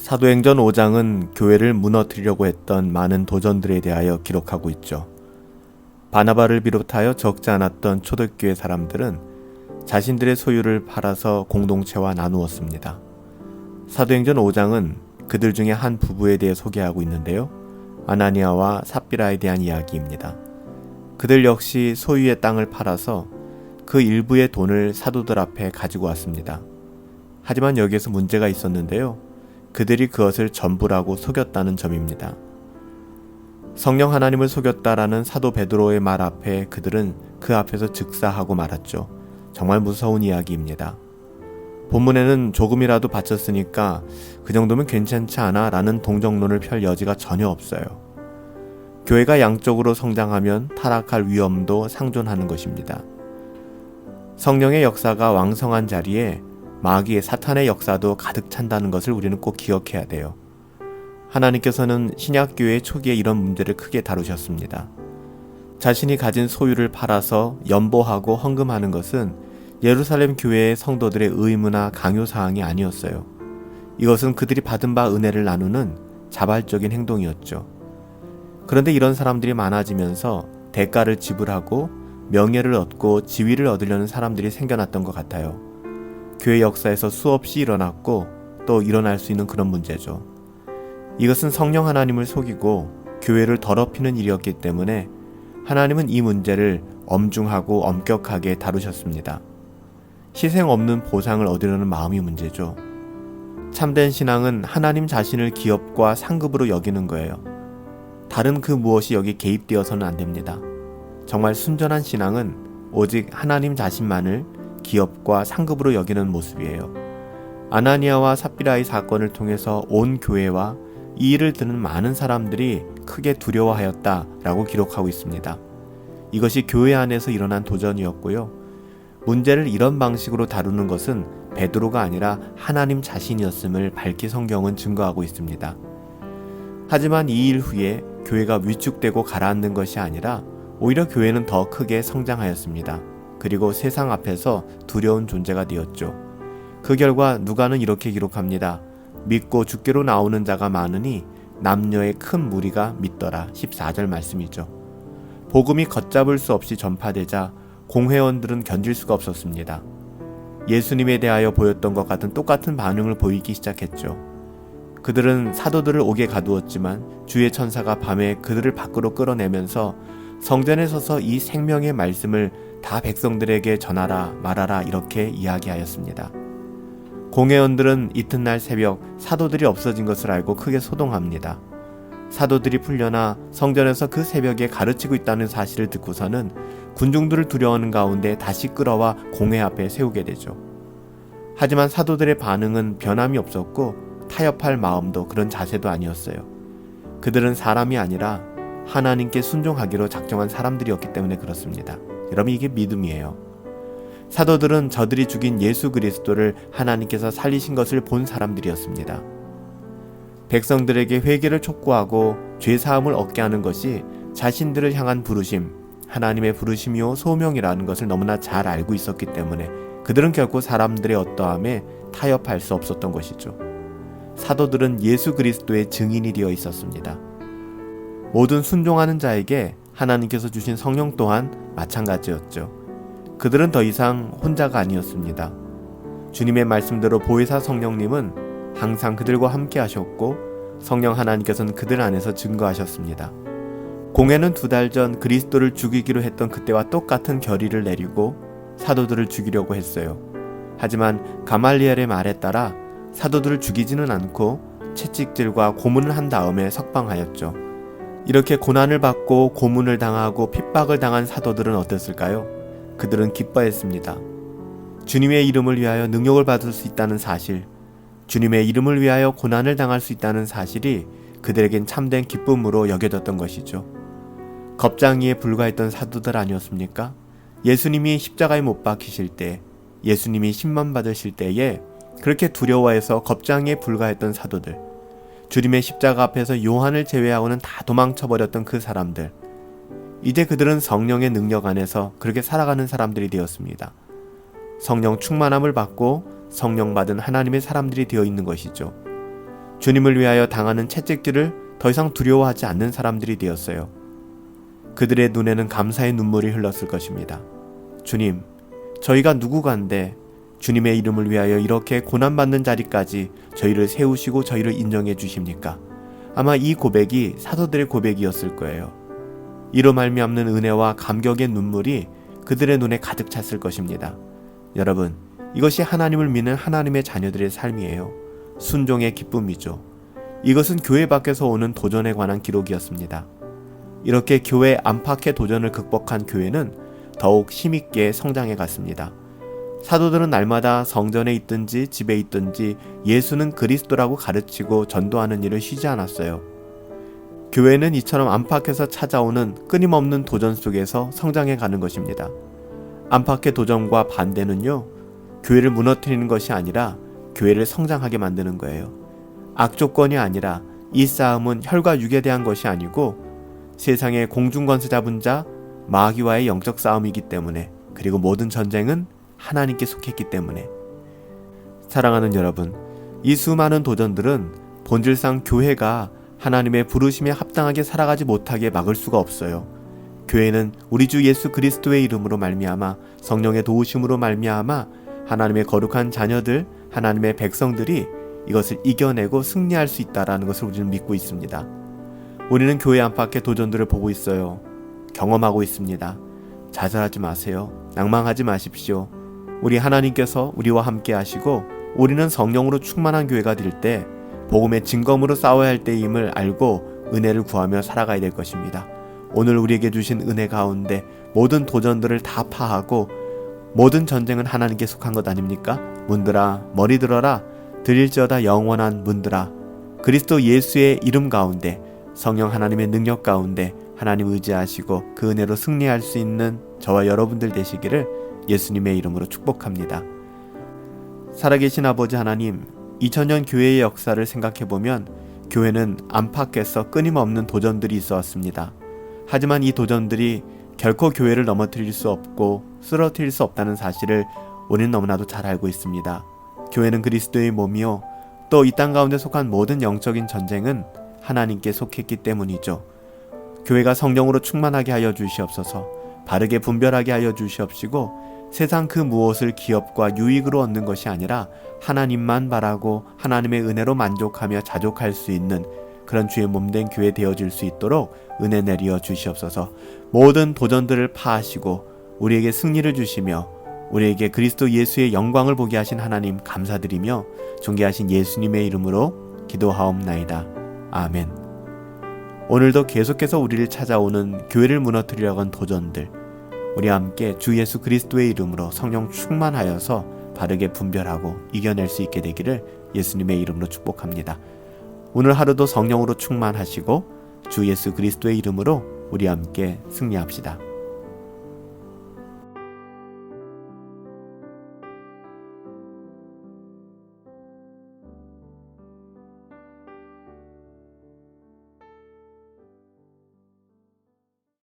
사도행전 5장은 교회를 무너뜨리려고 했던 많은 도전들에 대하여 기록하고 있죠. 바나바를 비롯하여 적지 않았던 초대교회 사람들은 자신들의 소유를 팔아서 공동체와 나누었습니다. 사도행전 5장은 그들 중에 한 부부에 대해 소개하고 있는데요. 아나니아와 삽비라에 대한 이야기입니다. 그들 역시 소유의 땅을 팔아서 그 일부의 돈을 사도들 앞에 가지고 왔습니다. 하지만 여기에서 문제가 있었는데요. 그들이 그것을 전부라고 속였다는 점입니다. 성령 하나님을 속였다라는 사도 베드로의 말 앞에 그들은 그 앞에서 즉사하고 말았죠. 정말 무서운 이야기입니다. 본문에는 조금이라도 바쳤으니까 그 정도면 괜찮지 않아 라는 동정론을 펼 여지가 전혀 없어요. 교회가 양적으로 성장하면 타락할 위험도 상존하는 것입니다. 성령의 역사가 왕성한 자리에 마귀의 사탄의 역사도 가득 찬다는 것을 우리는 꼭 기억해야 돼요. 하나님께서는 신약교회 초기에 이런 문제를 크게 다루셨습니다. 자신이 가진 소유를 팔아서 연보하고 헌금하는 것은 예루살렘 교회의 성도들의 의무나 강요사항이 아니었어요. 이것은 그들이 받은 바 은혜를 나누는 자발적인 행동이었죠. 그런데 이런 사람들이 많아지면서 대가를 지불하고 명예를 얻고 지위를 얻으려는 사람들이 생겨났던 것 같아요. 교회 역사에서 수없이 일어났고 또 일어날 수 있는 그런 문제죠. 이것은 성령 하나님을 속이고 교회를 더럽히는 일이었기 때문에 하나님은 이 문제를 엄중하고 엄격하게 다루셨습니다. 희생 없는 보상을 얻으려는 마음이 문제죠. 참된 신앙은 하나님 자신을 기업과 상급으로 여기는 거예요. 다른 그 무엇이 여기 개입되어서는 안 됩니다. 정말 순전한 신앙은 오직 하나님 자신만을 기업과 상급으로 여기는 모습이에요. 아나니아와 삽비라의 사건을 통해서 온 교회와 이 일을 듣는 많은 사람들이 크게 두려워하였다라고 기록하고 있습니다. 이것이 교회 안에서 일어난 도전이었고요. 문제를 이런 방식으로 다루는 것은 베드로가 아니라 하나님 자신이었음을 밝히 성경은 증거하고 있습니다. 하지만 이 일 후에 교회가 위축되고 가라앉는 것이 아니라 오히려 교회는 더 크게 성장하였습니다. 그리고 세상 앞에서 두려운 존재가 되었죠. 그 결과 누가는 이렇게 기록합니다. 믿고 주께로 나오는 자가 많으니 남녀의 큰 무리가 믿더라. 14절 말씀이죠. 복음이 걷잡을 수 없이 전파되자 공회원들은 견딜 수가 없었습니다. 예수님에 대하여 보였던 것 같은 똑같은 반응을 보이기 시작했죠. 그들은 사도들을 옥에 가두었지만 주의 천사가 밤에 그들을 밖으로 끌어내면서 성전에 서서 이 생명의 말씀을 다 백성들에게 전하라 말하라 이렇게 이야기하였습니다. 공회원들은 이튿날 새벽 사도들이 없어진 것을 알고 크게 소동합니다. 사도들이 풀려나 성전에서 그 새벽에 가르치고 있다는 사실을 듣고서는 군중들을 두려워하는 가운데 다시 끌어와 공회 앞에 세우게 되죠. 하지만 사도들의 반응은 변함이 없었고 타협할 마음도 그런 자세도 아니었어요. 그들은 사람이 아니라 하나님께 순종하기로 작정한 사람들이었기 때문에 그렇습니다. 여러분, 이게 믿음이에요. 사도들은 저들이 죽인 예수 그리스도를 하나님께서 살리신 것을 본 사람들이었습니다. 백성들에게 회개를 촉구하고 죄사함을 얻게 하는 것이 자신들을 향한 부르심, 하나님의 부르심이요 소명이라는 것을 너무나 잘 알고 있었기 때문에 그들은 결코 사람들의 어떠함에 타협할 수 없었던 것이죠. 사도들은 예수 그리스도의 증인이 되어 있었습니다. 모든 순종하는 자에게 하나님께서 주신 성령 또한 마찬가지였죠. 그들은 더 이상 혼자가 아니었습니다. 주님의 말씀대로 보혜사 성령님은 항상 그들과 함께 하셨고 성령 하나님께서는 그들 안에서 증거하셨습니다. 공회는 2달 전 그리스도를 죽이기로 했던 그때와 똑같은 결의를 내리고 사도들을 죽이려고 했어요. 하지만 가말리엘의 말에 따라 사도들을 죽이지는 않고 채찍질과 고문을 한 다음에 석방하였죠. 이렇게 고난을 받고 고문을 당하고 핍박을 당한 사도들은 어땠을까요? 그들은 기뻐했습니다. 주님의 이름을 위하여 능욕을 받을 수 있다는 사실, 주님의 이름을 위하여 고난을 당할 수 있다는 사실이 그들에겐 참된 기쁨으로 여겨졌던 것이죠. 겁쟁이에 불과했던 사도들 아니었습니까? 예수님이 십자가에 못 박히실 때, 예수님이 심만 받으실 때에 그렇게 두려워해서 겁쟁이에 불과했던 사도들, 주님의 십자가 앞에서 요한을 제외하고는 다 도망쳐버렸던 그 사람들, 이제 그들은 성령의 능력 안에서 그렇게 살아가는 사람들이 되었습니다. 성령 충만함을 받고 성령 받은 하나님의 사람들이 되어 있는 것이죠. 주님을 위하여 당하는 채찍질을 더 이상 두려워하지 않는 사람들이 되었어요. 그들의 눈에는 감사의 눈물이 흘렀을 것입니다. 주님, 저희가 누구간데 주님의 이름을 위하여 이렇게 고난받는 자리까지 저희를 세우시고 저희를 인정해 주십니까? 아마 이 고백이 사도들의 고백이었을 거예요. 이로 말미암는 은혜와 감격의 눈물이 그들의 눈에 가득 찼을 것입니다. 여러분, 이것이 하나님을 믿는 하나님의 자녀들의 삶이에요. 순종의 기쁨이죠. 이것은 교회 밖에서 오는 도전에 관한 기록이었습니다. 이렇게 교회 안팎의 도전을 극복한 교회는 더욱 힘있게 성장해 갔습니다. 사도들은 날마다 성전에 있든지 집에 있든지 예수는 그리스도라고 가르치고 전도하는 일을 쉬지 않았어요. 교회는 이처럼 안팎에서 찾아오는 끊임없는 도전 속에서 성장해 가는 것입니다. 안팎의 도전과 반대는요, 교회를 무너뜨리는 것이 아니라 교회를 성장하게 만드는 거예요. 악조건이 아니라 이 싸움은 혈과 육에 대한 것이 아니고 세상의 공중권세 잡은 자 마귀와의 영적 싸움이기 때문에, 그리고 모든 전쟁은 하나님께 속했기 때문에. 사랑하는 여러분, 이 수많은 도전들은 본질상 교회가 하나님의 부르심에 합당하게 살아가지 못하게 막을 수가 없어요. 교회는 우리 주 예수 그리스도의 이름으로 말미암아 성령의 도우심으로 말미암아 하나님의 거룩한 자녀들, 하나님의 백성들이 이것을 이겨내고 승리할 수 있다라는 것을 우리는 믿고 있습니다. 우리는 교회 안팎의 도전들을 보고 있어요. 경험하고 있습니다. 좌절하지 마세요. 낭망하지 마십시오. 우리 하나님께서 우리와 함께 하시고 우리는 성령으로 충만한 교회가 될 때 복음의 증거물로 싸워야 할 때임을 알고 은혜를 구하며 살아가야 될 것입니다. 오늘 우리에게 주신 은혜 가운데 모든 도전들을 다 파하고 모든 전쟁은 하나님께 속한 것 아닙니까? 문들아 머리 들어라, 드릴지어다 영원한 문들아. 그리스도 예수의 이름 가운데, 성령 하나님의 능력 가운데 하나님 의지하시고 그 은혜로 승리할 수 있는 저와 여러분들 되시기를 예수님의 이름으로 축복합니다. 살아계신 아버지 하나님, 2000년 교회의 역사를 생각해보면 교회는 안팎에서 끊임없는 도전들이 있어 왔습니다. 하지만 이 도전들이 결코 교회를 넘어뜨릴 수 없고 쓰러뜨릴 수 없다는 사실을 우리는 너무나도 잘 알고 있습니다. 교회는 그리스도의 몸이요, 또 이 땅 가운데 속한 모든 영적인 전쟁은 하나님께 속했기 때문이죠. 교회가 성령으로 충만하게 하여 주시옵소서. 바르게 분별하게 하여 주시옵시고 세상 그 무엇을 기업과 유익으로 얻는 것이 아니라 하나님만 바라고 하나님의 은혜로 만족하며 자족할 수 있는 그런 주의 몸된 교회 되어질 수 있도록 은혜 내리어 주시옵소서. 모든 도전들을 파하시고 우리에게 승리를 주시며 우리에게 그리스도 예수의 영광을 보게 하신 하나님 감사드리며 존귀하신 예수님의 이름으로 기도하옵나이다. 아멘. 오늘도 계속해서 우리를 찾아오는 교회를 무너뜨리려고 한 도전들, 우리 함께 주 예수 그리스도의 이름으로 성령 충만하여서 바르게 분별하고 이겨낼 수 있게 되기를 예수님의 이름으로 축복합니다. 오늘 하루도 성령으로 충만하시고 주 예수 그리스도의 이름으로 우리 함께 승리합시다.